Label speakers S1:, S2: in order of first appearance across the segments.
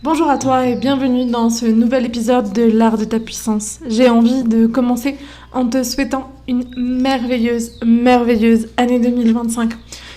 S1: Bonjour à toi et bienvenue dans ce nouvel épisode de l'art de ta puissance. J'ai envie de commencer en te souhaitant une merveilleuse année 2025.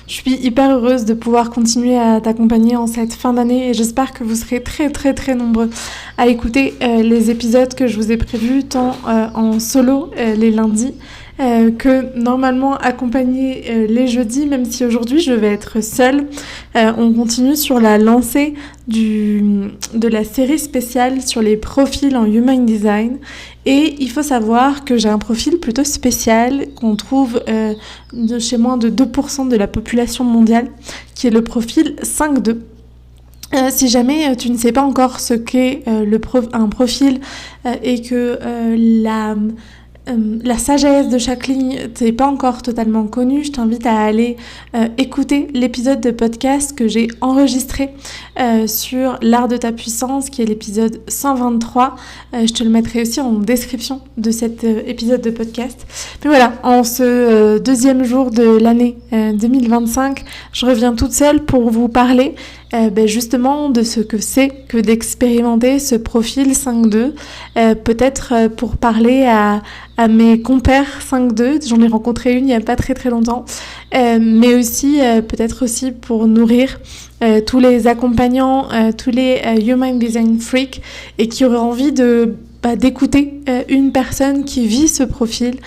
S1: Je suis hyper heureuse de pouvoir continuer à t'accompagner en cette fin d'année et j'espère que vous serez très nombreux à écouter les épisodes que je vous ai prévus tant en solo les lundis que normalement accompagner les jeudis, même si aujourd'hui je vais être seule. On continue sur la lancée de la série spéciale sur les profils en Human Design. Et il faut savoir que j'ai un profil plutôt spécial qu'on trouve chez moins de 2% de la population mondiale, qui est le profil 5-2. Si jamais tu ne sais pas encore ce qu'est un profil et que la sagesse de chaque ligne t'est pas encore totalement connue, je t'invite à aller écouter l'épisode de podcast que j'ai enregistré sur l'art de ta puissance, qui est l'épisode 123. Je te le mettrai aussi en description de cet épisode de podcast. Mais voilà, en ce deuxième jour de l'année 2025, je reviens toute seule pour vous parler justement de ce que c'est que d'expérimenter ce profil 5-2, peut-être pour parler à mes compères 5-2, j'en ai rencontré une il n'y a pas très longtemps, mais aussi peut-être aussi pour nourrir tous les accompagnants, tous les Human Design Freaks et qui auraient envie d'écouter une personne qui vit ce profil,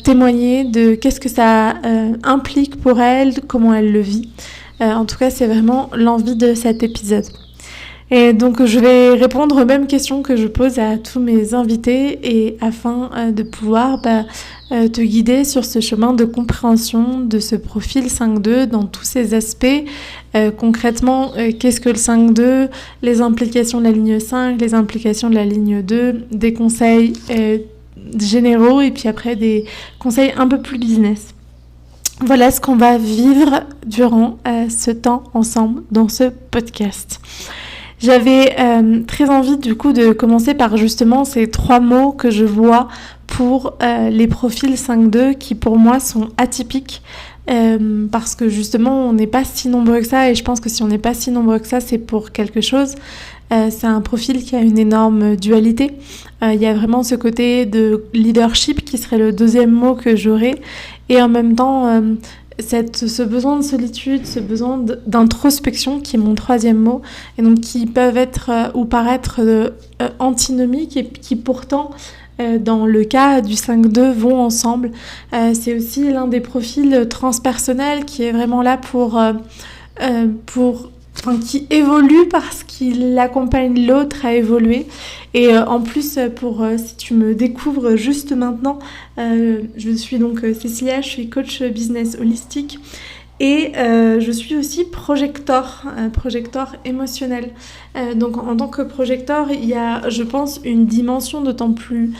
S1: témoigner de qu'est-ce que ça implique pour elle, comment elle le vit. En tout cas, c'est vraiment l'envie de cet épisode. Et donc, je vais répondre aux mêmes questions que je pose à tous mes invités et afin de pouvoir te guider sur ce chemin de compréhension de ce profil 5-2 dans tous ses aspects. Concrètement, qu'est-ce que le 5-2, les implications de la ligne 5, les implications de la ligne 2, des conseils généraux et puis après des conseils un peu plus business. Voilà ce qu'on va vivre durant ce temps ensemble dans ce podcast. J'avais très envie du coup de commencer par justement ces 3 mots que je vois pour les profils 5-2 qui pour moi sont atypiques parce que justement on n'est pas si nombreux que ça et je pense que si on n'est pas si nombreux que ça c'est pour quelque chose. C'est un profil qui a une énorme dualité. Il y a vraiment ce côté de leadership qui serait le deuxième mot que j'aurais et en même temps ce besoin de solitude, ce besoin d'introspection qui est mon 3e mot et donc qui peuvent être ou paraître antinomiques et qui pourtant dans le cas du 5-2 vont ensemble. C'est aussi l'un des profils transpersonnels qui est vraiment là qui évolue parce qu'il accompagne l'autre à évoluer. Et en plus, si tu me découvres juste maintenant, je suis donc Cécilia, je suis coach business holistique et je suis aussi projecteur émotionnel. Donc en tant que projecteur, il y a, je pense, une dimension d'autant plus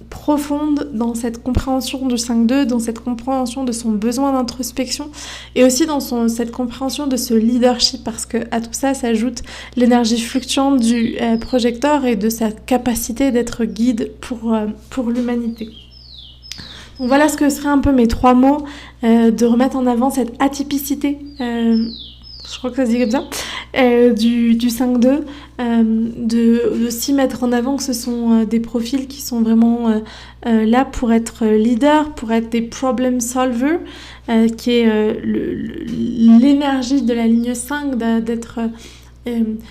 S1: profonde dans cette compréhension du 5-2, dans cette compréhension de son besoin d'introspection et aussi dans cette compréhension de ce leadership parce que à tout ça s'ajoute l'énergie fluctuante du projecteur et de sa capacité d'être guide pour l'humanité. Donc voilà ce que seraient un peu mes 3 mots, de remettre en avant cette atypicité, je crois que ça se dit comme ça, du 5-2, de aussi mettre en avant que ce sont des profils qui sont vraiment là pour être leaders, pour être des problem solvers, qui est l'énergie de la ligne 5, d'être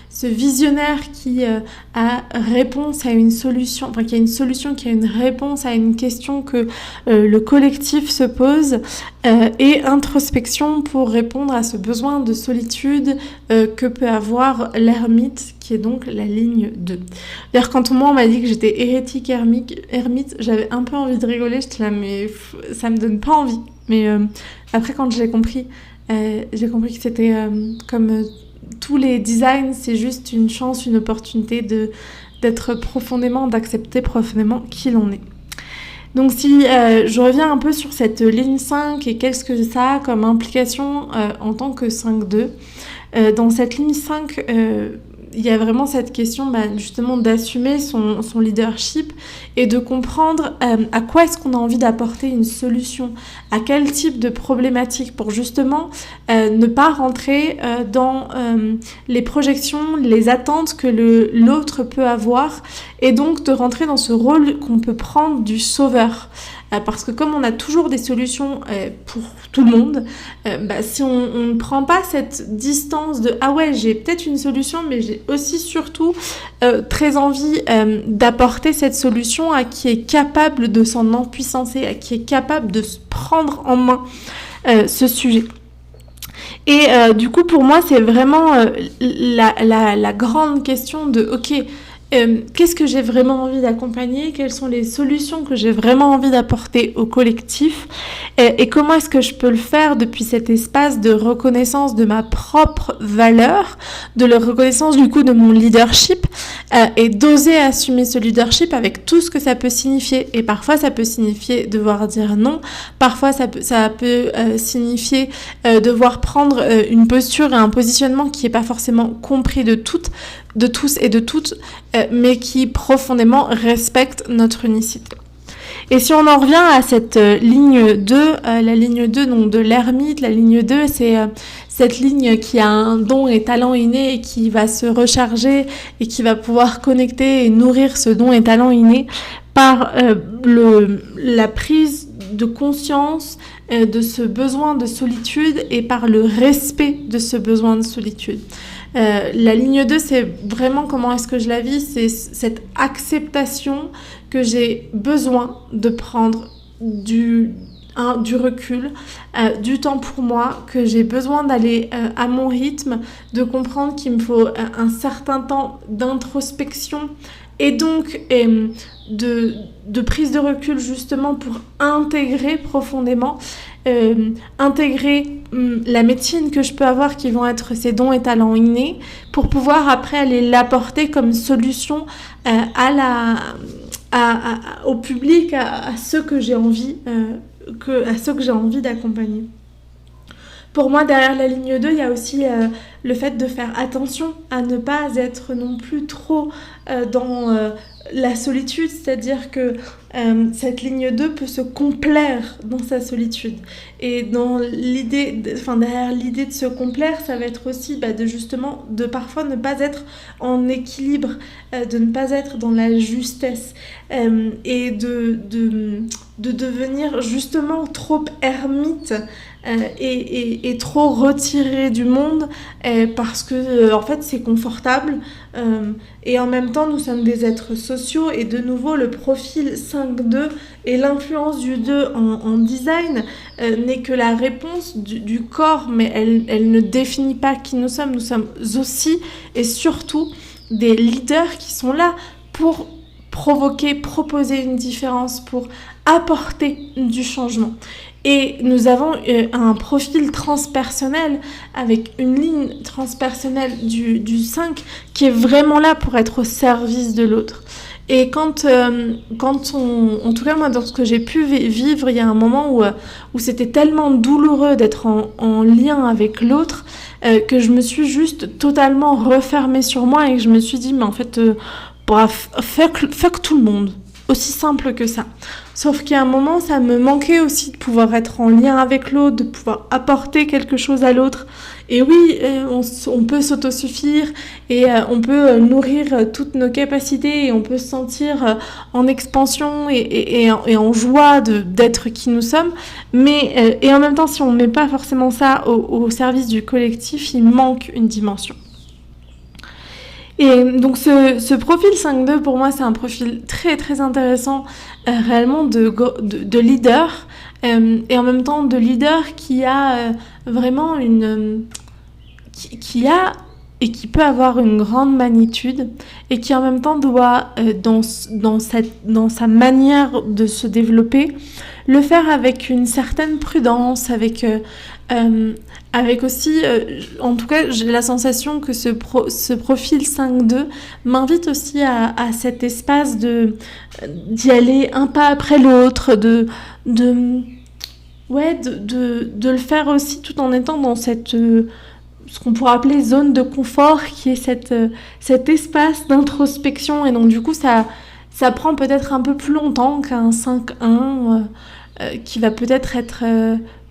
S1: ce visionnaire qui a réponse à une solution, qui a une solution, qui a une réponse à une question que le collectif se pose, et introspection pour répondre à ce besoin de solitude que peut avoir l'ermite, qui est donc la ligne 2. D'ailleurs, quand on m'a dit que j'étais hérétique ermite, j'avais un peu envie de rigoler, j'étais là, mais ça me donne pas envie. Mais après, quand j'ai compris que c'était comme tous les designs, c'est juste une chance, une opportunité d'accepter profondément qui l'on est. Donc si je reviens un peu sur cette ligne 5 et qu'est-ce que ça a comme implication en tant que 5-2, dans cette ligne 5, il y a vraiment cette question justement d'assumer son leadership et de comprendre à quoi est-ce qu'on a envie d'apporter une solution, à quel type de problématique, pour justement ne pas rentrer dans les projections, les attentes que l'autre peut avoir, et donc de rentrer dans ce rôle qu'on peut prendre du sauveur. Parce que comme on a toujours des solutions pour tout le monde, si on ne prend pas cette distance de « Ah ouais, j'ai peut-être une solution, mais j'ai aussi surtout très envie d'apporter cette solution à qui est capable de s'en empuissancer, à qui est capable de se prendre en main ce sujet ». Et du coup, pour moi, c'est vraiment la grande question de « Ok, qu'est-ce que j'ai vraiment envie d'accompagner ? Quelles sont les solutions que j'ai vraiment envie d'apporter au collectif ? Et comment est-ce que je peux le faire depuis cet espace de reconnaissance de ma propre valeur, de la reconnaissance du coup de mon leadership, et d'oser assumer ce leadership avec tout ce que ça peut signifier. Et parfois, ça peut signifier devoir dire non. Parfois, ça peut signifier devoir prendre une posture et un positionnement qui n'est pas forcément compris de tous et de toutes, mais qui profondément respecte notre unicité. Et si on en revient à cette ligne 2, la ligne 2 donc de l'ermite, la ligne 2, c'est cette ligne qui a un don et talent inné et qui va se recharger et qui va pouvoir connecter et nourrir ce don et talent inné par la prise de conscience de ce besoin de solitude et par le respect de ce besoin de solitude. La ligne 2, c'est vraiment comment est-ce que je la vis, c'est cette acceptation que j'ai besoin de prendre du recul, du temps pour moi, que j'ai besoin d'aller à mon rythme, de comprendre qu'il me faut un certain temps d'introspection et donc de prise de recul justement pour intégrer profondément, intégrer la médecine que je peux avoir qui vont être ces dons et talents innés pour pouvoir après aller l'apporter comme solution au public, à ceux que j'ai envie d'accompagner. Pour moi, derrière la ligne 2, il y a aussi le fait de faire attention à ne pas être non plus trop dans la solitude, c'est-à-dire que cette ligne 2 peut se complaire dans sa solitude. Et dans derrière l'idée de se complaire, ça va être aussi de parfois ne pas être en équilibre, de ne pas être dans la justesse et de devenir justement trop ermite et trop retiré du monde parce que en fait c'est confortable et en même temps nous sommes des êtres sociaux et de nouveau le profil 5-2 et l'influence du 2 en design n'est que la réponse du corps, mais elle ne définit pas qui nous sommes aussi et surtout des leaders qui sont là pour proposer une différence, pour apporter du changement. Et nous avons un profil transpersonnel avec une ligne transpersonnelle du 5 qui est vraiment là pour être au service de l'autre. Et quand en tout cas moi dans ce que j'ai pu vivre, il y a un moment où c'était tellement douloureux d'être en lien avec l'autre que je me suis juste totalement refermée sur moi et que je me suis dit mais en fait fuck tout le monde. Aussi simple que ça. Sauf qu'à un moment, ça me manquait aussi de pouvoir être en lien avec l'autre, de pouvoir apporter quelque chose à l'autre. Et oui, on peut s'autosuffire et on peut nourrir toutes nos capacités et on peut se sentir en expansion et en joie d'être qui nous sommes. Mais et en même temps, si on ne met pas forcément ça au service du collectif, il manque une dimension. Et donc ce profil 5-2 pour moi c'est un profil très très intéressant réellement de leader et en même temps de leader qui a vraiment qui a et qui peut avoir une grande magnitude et qui en même temps doit dans sa manière de se développer le faire avec une certaine prudence, avec aussi, en tout cas, j'ai la sensation que ce profil 5-2 m'invite aussi à cet espace d'y aller un pas après l'autre, de le faire aussi tout en étant dans cette ce qu'on pourrait appeler zone de confort, qui est cet espace d'introspection. Et donc du coup, ça prend peut-être un peu plus longtemps qu'un 5-1 qui va peut-être être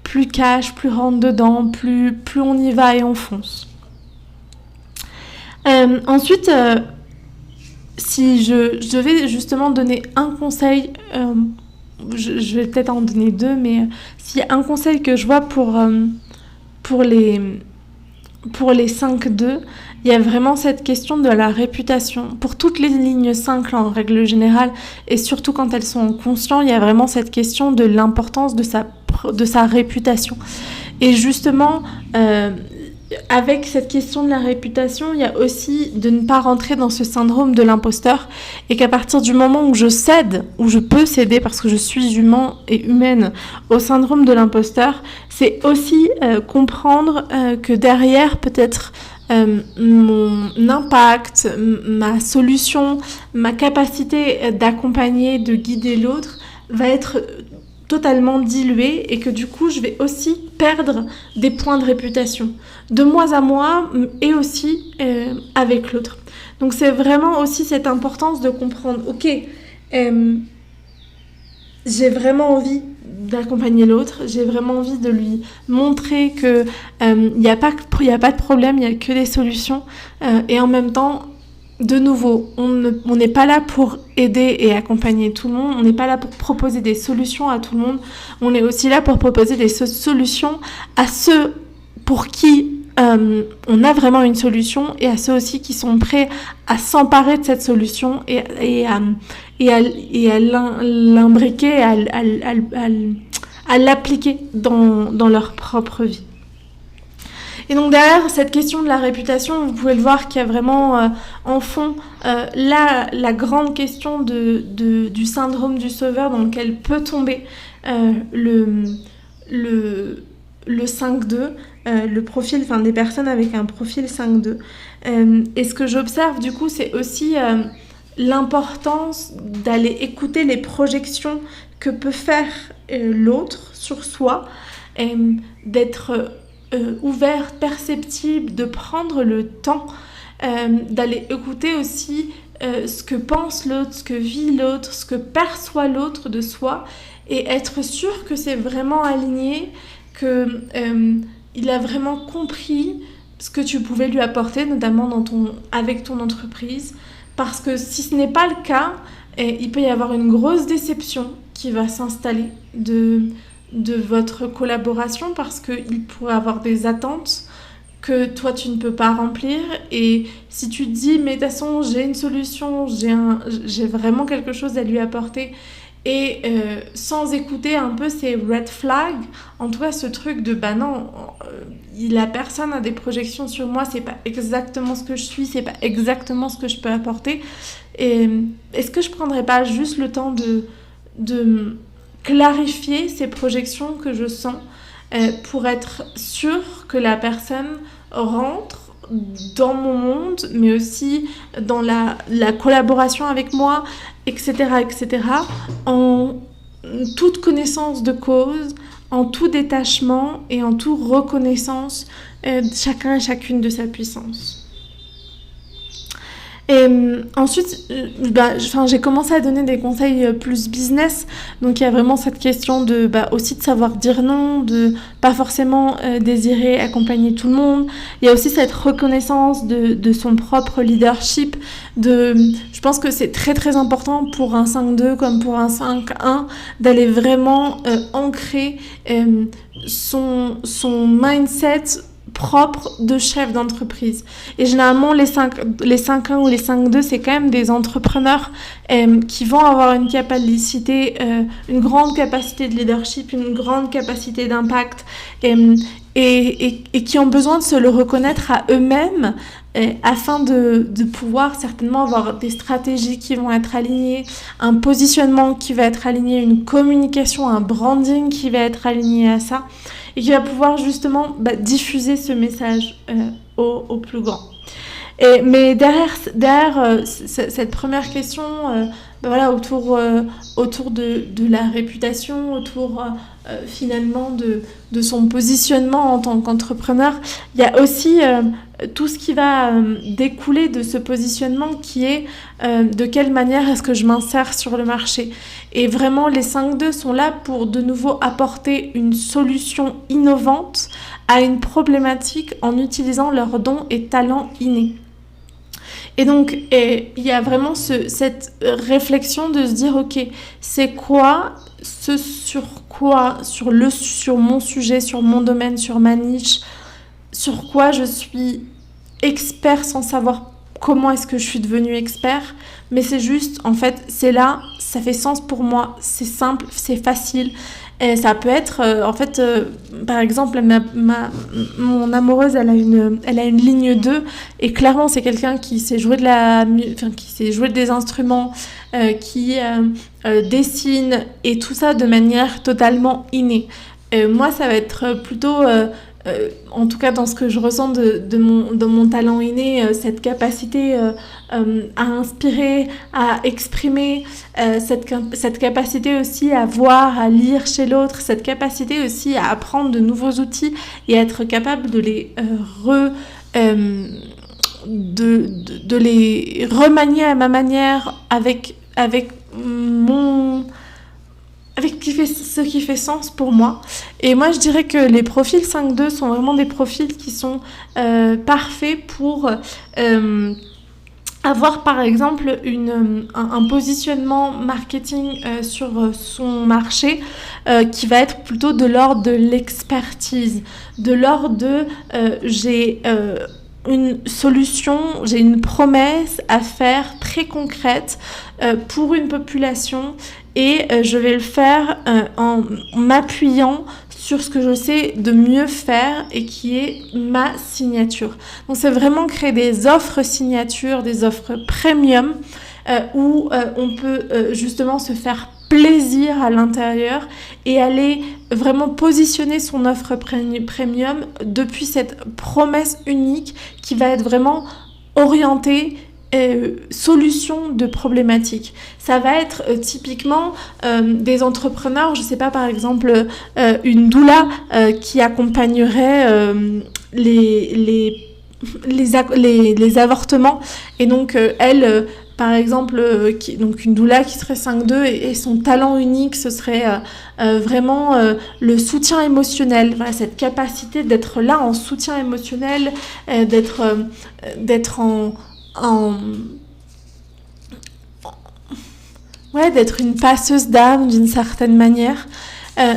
S1: plus cash, plus rentre dedans, plus on y va et on fonce. Ensuite, si je devais justement donner un conseil, je vais peut-être en donner deux, mais s'il y a un conseil que je vois pour les 5-2, il y a vraiment cette question de la réputation. Pour toutes les lignes 5 là, en règle générale, et surtout quand elles sont conscientes, il y a vraiment cette question de l'importance de sa réputation. Et justement, avec cette question de la réputation, il y a aussi de ne pas rentrer dans ce syndrome de l'imposteur, et qu'à partir du moment où je cède, où je peux céder parce que je suis humain et humaine au syndrome de l'imposteur, c'est aussi comprendre que derrière peut-être mon impact, ma solution, ma capacité d'accompagner, de guider l'autre va être totalement diluée, et que du coup je vais aussi perdre des points de réputation de moi à moi et aussi avec l'autre. Donc c'est vraiment aussi cette importance de comprendre, ok, j'ai vraiment envie d'accompagner l'autre, j'ai vraiment envie de lui montrer que il n'y a pas de problème, il n'y a que des solutions, et en même temps, de nouveau, on n'est pas là pour aider et accompagner tout le monde, on n'est pas là pour proposer des solutions à tout le monde, on est aussi là pour proposer des solutions à ceux pour qui on a vraiment une solution, et à ceux aussi qui sont prêts à s'emparer de cette solution et à l'imbriquer, à l'appliquer dans leur propre vie. Et donc derrière cette question de la réputation, vous pouvez le voir qu'il y a vraiment en fond la grande question du syndrome du sauveur dans lequel peut tomber le 5-2, le profil, enfin des personnes avec un profil 5-2. Et ce que j'observe du coup, c'est aussi l'importance d'aller écouter les projections que peut faire l'autre sur soi, d'être ouverte, perceptible, de prendre le temps d'aller écouter aussi ce que pense l'autre, ce que vit l'autre, ce que perçoit l'autre de soi, et être sûr que c'est vraiment aligné, que il a vraiment compris ce que tu pouvais lui apporter, notamment avec ton entreprise. Parce que si ce n'est pas le cas, il peut y avoir une grosse déception qui va s'installer de votre collaboration, parce qu'il pourrait avoir des attentes que toi tu ne peux pas remplir. Et si tu te dis mais de toute façon j'ai une solution, j'ai vraiment quelque chose à lui apporter, et sans écouter un peu ces red flags, en tout cas ce truc de bah non, la personne a des projections sur moi, c'est pas exactement ce que je suis, c'est pas exactement ce que je peux apporter, et est-ce que je prendrais pas juste le temps de clarifier ces projections que je sens pour être sûre que la personne rentre dans mon monde, mais aussi dans la collaboration avec moi, etc., en toute connaissance de cause, en tout détachement et en toute reconnaissance de chacun et chacune de sa puissance. Et ensuite, j'ai commencé à donner des conseils plus business. Donc il y a vraiment cette question aussi de savoir dire non, de pas forcément désirer accompagner tout le monde. Il y a aussi cette reconnaissance de son propre leadership. Je pense que c'est très très important pour un 5-2 comme pour un 5-1 d'aller vraiment ancrer son mindset propre de chef d'entreprise. Et généralement, les 5-1 ou les 5-2, c'est quand même des entrepreneurs qui vont avoir une capacité, une grande capacité de leadership, une grande capacité d'impact, et qui ont besoin de se le reconnaître à eux-mêmes afin de pouvoir certainement avoir des stratégies qui vont être alignées, un positionnement qui va être aligné, une communication, un branding qui va être aligné à ça, et qui va pouvoir justement diffuser ce message au plus grand. Mais derrière cette première question voilà, autour de la réputation, autour finalement de son positionnement en tant qu'entrepreneur. Il y a aussi tout ce qui va découler de ce positionnement qui est de quelle manière est-ce que je m'insère sur le marché. Et vraiment, les 5-2 sont là pour de nouveau apporter une solution innovante à une problématique en utilisant leurs dons et talents innés. Et donc, il y a vraiment cette réflexion de se dire, ok, c'est quoi sur mon sujet, sur mon domaine, sur ma niche, sur quoi je suis expert sans savoir comment est-ce que je suis devenue expert, mais c'est juste, en fait, c'est là, ça fait sens pour moi, c'est simple, c'est facile. Et ça peut être, par exemple, mon amoureuse, elle a une ligne 2, et clairement, c'est quelqu'un qui sait jouer qui sait jouer des instruments, qui dessine, et tout ça de manière totalement innée. Moi, ça va être plutôt, en tout cas dans ce que je ressens de mon talent inné, cette capacité à inspirer, à exprimer, cette capacité aussi à voir, à lire chez l'autre, cette capacité aussi à apprendre de nouveaux outils et à être capable de les de les remanier à ma manière avec ce qui fait sens pour moi. Et moi, je dirais que les profils 5-2 sont vraiment des profils qui sont parfaits pour avoir, par exemple, un positionnement marketing sur son marché qui va être plutôt de l'ordre de l'expertise, de l'ordre de j'ai une solution, j'ai une promesse à faire très concrète pour une population, et je vais le faire en m'appuyant sur ce que je sais de mieux faire et qui est ma signature. Donc c'est vraiment créer des offres signatures, des offres premium où on peut justement se faire plaisir à l'intérieur et aller vraiment positionner son offre premium depuis cette promesse unique qui va être vraiment orientée solution de problématiques. Ça va être typiquement des entrepreneurs, je sais pas, par exemple une doula qui accompagnerait les avortements, et donc elle par exemple, donc une doula qui serait 5-2 et son talent unique, ce serait vraiment le soutien émotionnel. Voilà, cette capacité d'être là en soutien émotionnel, d'être d'être une passeuse d'âme d'une certaine manière,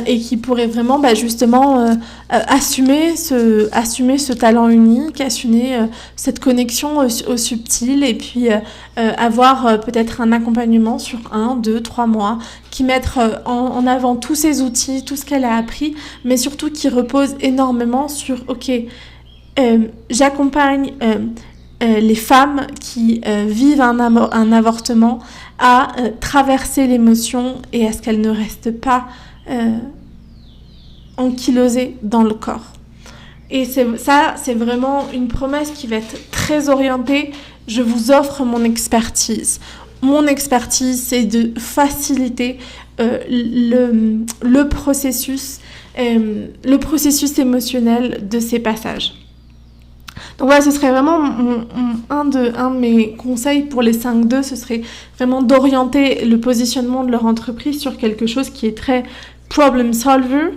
S1: et qui pourrait vraiment justement assumer ce talent unique, assumer cette connexion au subtil, et puis avoir peut-être un accompagnement sur 1, 2, 3 mois, qui mettre en avant tous ces outils, tout ce qu'elle a appris, mais surtout qui repose énormément sur j'accompagne les femmes qui vivent un avortement à traverser l'émotion et à ce qu'elles ne restent pas ankylosées dans le corps. Et c'est vraiment une promesse qui va être très orientée. Je vous offre mon expertise. Mon expertise, c'est de faciliter le processus émotionnel de ces passages. Donc voilà, ce serait vraiment un de mes conseils pour les 5-2, ce serait vraiment d'orienter le positionnement de leur entreprise sur quelque chose qui est très problem solver,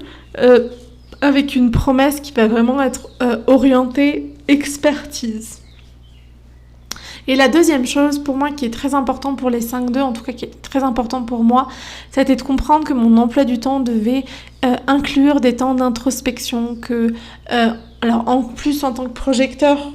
S1: avec une promesse qui va vraiment être orientée expertise. Et la deuxième chose pour moi qui est très importante pour les 5-2, en tout cas qui est très importante pour moi, c'était de comprendre que mon emploi du temps devait inclure des temps d'introspection, alors en plus en tant que projecteur,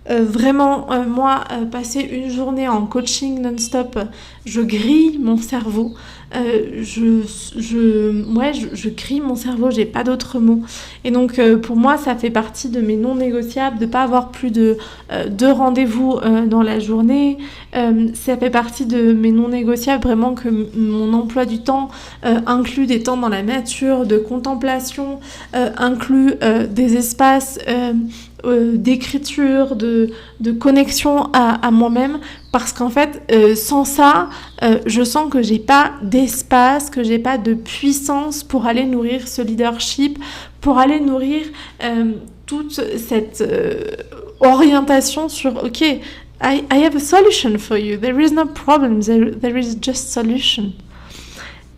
S1: vraiment moi passer une journée en coaching non-stop, je grille mon cerveau, je grille mon cerveau, j'ai pas d'autres mots. Et donc pour moi ça fait partie de mes non négociables de pas avoir plus de 2 rendez-vous dans la journée. Ça fait partie de mes non négociables vraiment que mon emploi du temps inclut des temps dans la nature, de contemplation, inclut des espaces d'écriture, de connexion à moi-même, parce qu'en fait, sans ça, je sens que j'ai pas d'espace, que j'ai pas de puissance pour aller nourrir ce leadership, pour aller nourrir toute cette orientation sur OK, I have a solution for you. There is no problem. There is just solution.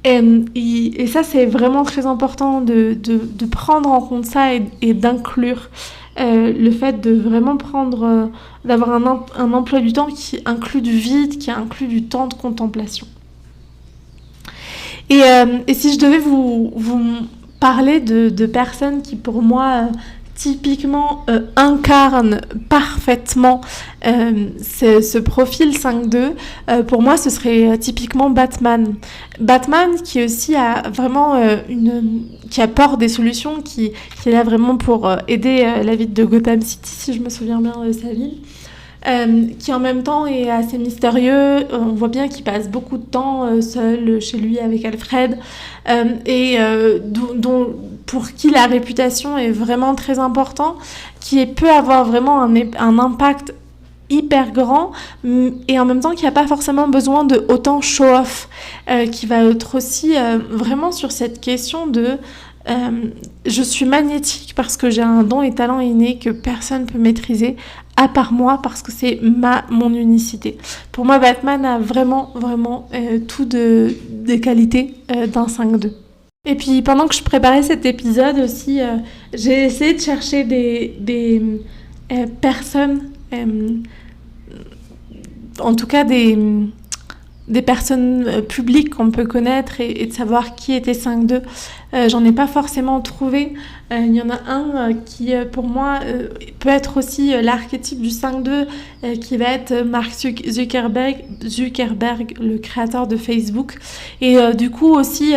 S1: Et ça, c'est vraiment très important de prendre en compte ça et d'inclure le fait de vraiment d'avoir un emploi du temps qui inclut du vide, qui inclut du temps de contemplation. Et si je devais vous parler de personnes qui, pour moi, typiquement incarne parfaitement ce profil 5-2, pour moi ce serait typiquement Batman qui aussi a vraiment qui apporte des solutions, qui est là vraiment pour aider la ville de Gotham City, si je me souviens bien de sa ville, qui en même temps est assez mystérieux. On voit bien qu'il passe beaucoup de temps seul chez lui avec Alfred, et dont pour qui la réputation est vraiment très important, qui peut avoir vraiment un impact hyper grand, et en même temps qui n'a pas forcément besoin de autant show-off, qui va être aussi vraiment sur cette question de je suis magnétique parce que j'ai un don et talent inné que personne ne peut maîtriser à part moi, parce que c'est mon unicité. Pour moi, Batman a vraiment tout des qualités d'un 5-2. Et puis pendant que je préparais cet épisode aussi, j'ai essayé de chercher des personnes, en tout cas des personnes publiques qu'on peut connaître, et de savoir qui était 5-2. J'en ai pas forcément trouvé. Il y en a un qui, pour moi, peut être aussi l'archétype du 5-2, qui va être Mark Zuckerberg, le créateur de Facebook. Et du coup aussi,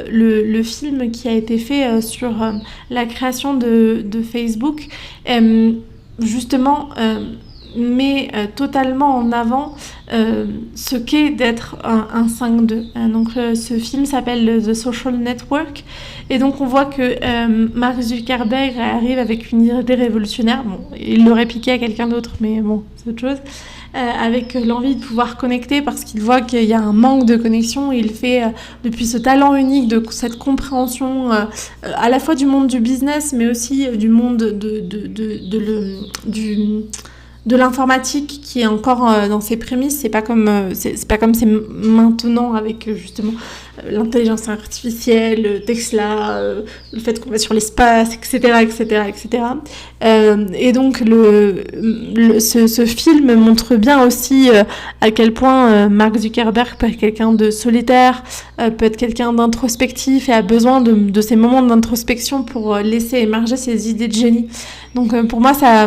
S1: le film qui a été fait sur la création de Facebook, justement... met totalement en avant ce qu'est d'être un 5-2. Donc ce film s'appelle The Social Network, et donc on voit que Mark Zuckerberg arrive avec une idée révolutionnaire. Bon, il l'aurait piqué à quelqu'un d'autre, mais bon, c'est autre chose. Avec l'envie de pouvoir connecter, parce qu'il voit qu'il y a un manque de connexion, et il fait depuis ce talent unique, de cette compréhension à la fois du monde du business, mais aussi du monde de l'informatique, qui est encore dans ses prémices. C'est pas comme c'est maintenant, avec justement l'intelligence artificielle, Tesla, le fait qu'on va sur l'espace, etc. Et donc ce film montre bien aussi à quel point Mark Zuckerberg peut être quelqu'un de solitaire, peut être quelqu'un d'introspectif, et a besoin de ces moments d'introspection pour laisser émerger ses idées de génie. Donc pour moi, ça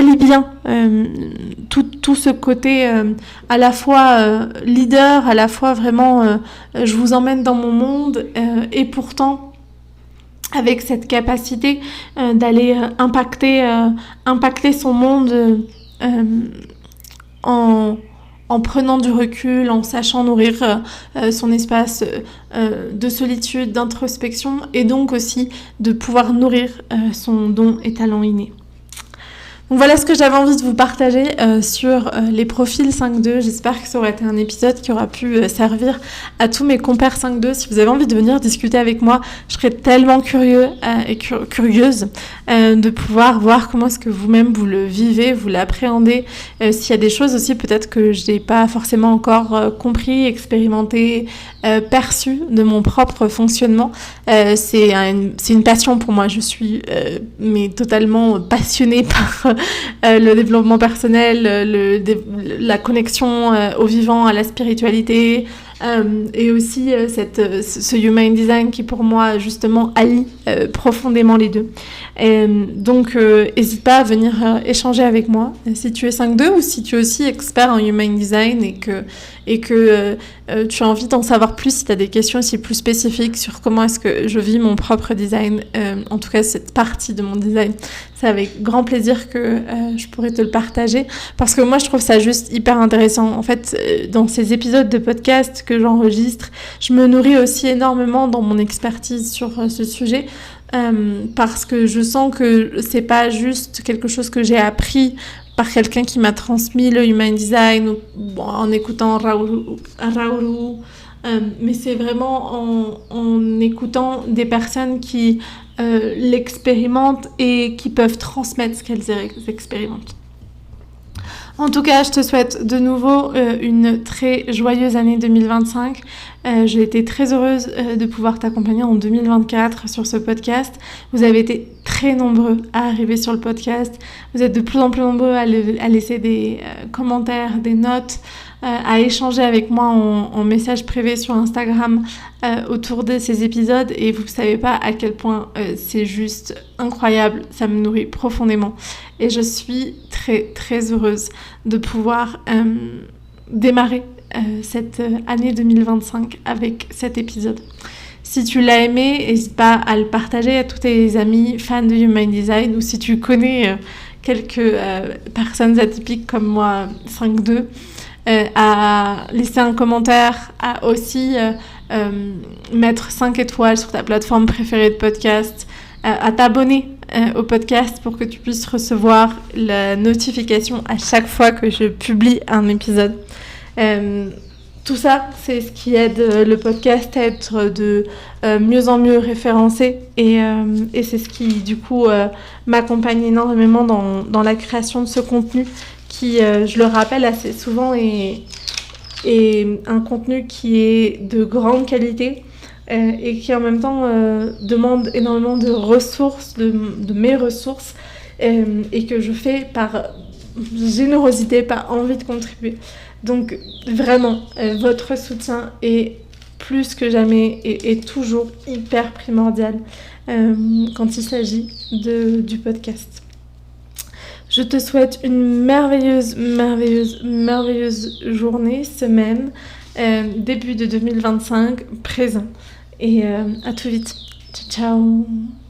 S1: lie bien tout ce côté à la fois leader, à la fois vraiment je vous emmène dans mon monde, et pourtant avec cette capacité d'aller impacter son monde en prenant du recul, en sachant nourrir son espace de solitude, d'introspection, et donc aussi de pouvoir nourrir son don et talent inné. Donc voilà ce que j'avais envie de vous partager sur les profils 5-2. J'espère que ça aura été un épisode qui aura pu servir à tous mes compères 5-2. Si vous avez envie de venir discuter avec moi, je serais tellement curieuse de pouvoir voir comment est-ce que vous-même vous le vivez, vous l'appréhendez. S'il y a des choses aussi peut-être que je n'ai pas forcément encore compris, expérimenté, perçu de mon propre fonctionnement. C'est une passion pour moi. Je suis mais totalement passionnée par le développement personnel, la connexion au vivant, à la spiritualité, et aussi ce Human Design qui pour moi justement allie profondément les deux. Donc n'hésite pas à venir échanger avec moi si tu es 5-2, ou si tu es aussi expert en Human Design et que tu as envie d'en savoir plus, si tu as des questions aussi plus spécifiques sur comment est-ce que je vis mon propre design, en tout cas cette partie de mon design. C'est avec grand plaisir que je pourrais te le partager, parce que moi je trouve ça juste hyper intéressant. En fait, dans ces épisodes de podcast que j'enregistre, je me nourris aussi énormément dans mon expertise sur ce sujet, parce que je sens que c'est pas juste quelque chose que j'ai appris par quelqu'un qui m'a transmis le Human Design ou en écoutant Raoult, mais c'est vraiment en écoutant des personnes qui l'expérimentent et qui peuvent transmettre ce qu'elles expérimentent. En tout cas, je te souhaite de nouveau une très joyeuse année 2025. J'ai été très heureuse de pouvoir t'accompagner en 2024 sur ce podcast. Vous avez été très nombreux à arriver sur le podcast. Vous êtes de plus en plus nombreux à laisser des commentaires, des notes, à échanger avec moi en message privé sur Instagram autour de ces épisodes. Et vous ne savez pas à quel point c'est juste incroyable. Ça me nourrit profondément. Et je suis très, très heureuse de pouvoir démarrer cette année 2025 avec cet épisode. Si tu l'as aimé, n'hésite pas à le partager à tous tes amis fans de Human Design, ou si tu connais quelques personnes atypiques comme moi, 5-2, à laisser un commentaire, à aussi mettre 5 étoiles sur ta plateforme préférée de podcast, à t'abonner au podcast pour que tu puisses recevoir la notification à chaque fois que je publie un épisode. Tout ça, c'est ce qui aide le podcast à être de mieux en mieux référencé et c'est ce qui, du coup, m'accompagne énormément dans la création de ce contenu qui, je le rappelle assez souvent, est un contenu qui est de grande qualité et qui, en même temps, demande énormément de ressources, de mes ressources et que je fais par générosité, par envie de contribuer. Donc vraiment, votre soutien est plus que jamais et toujours hyper primordial quand il s'agit du podcast. Je te souhaite une merveilleuse journée, semaine, début de 2025, présent. Et à tout vite. Ciao, ciao.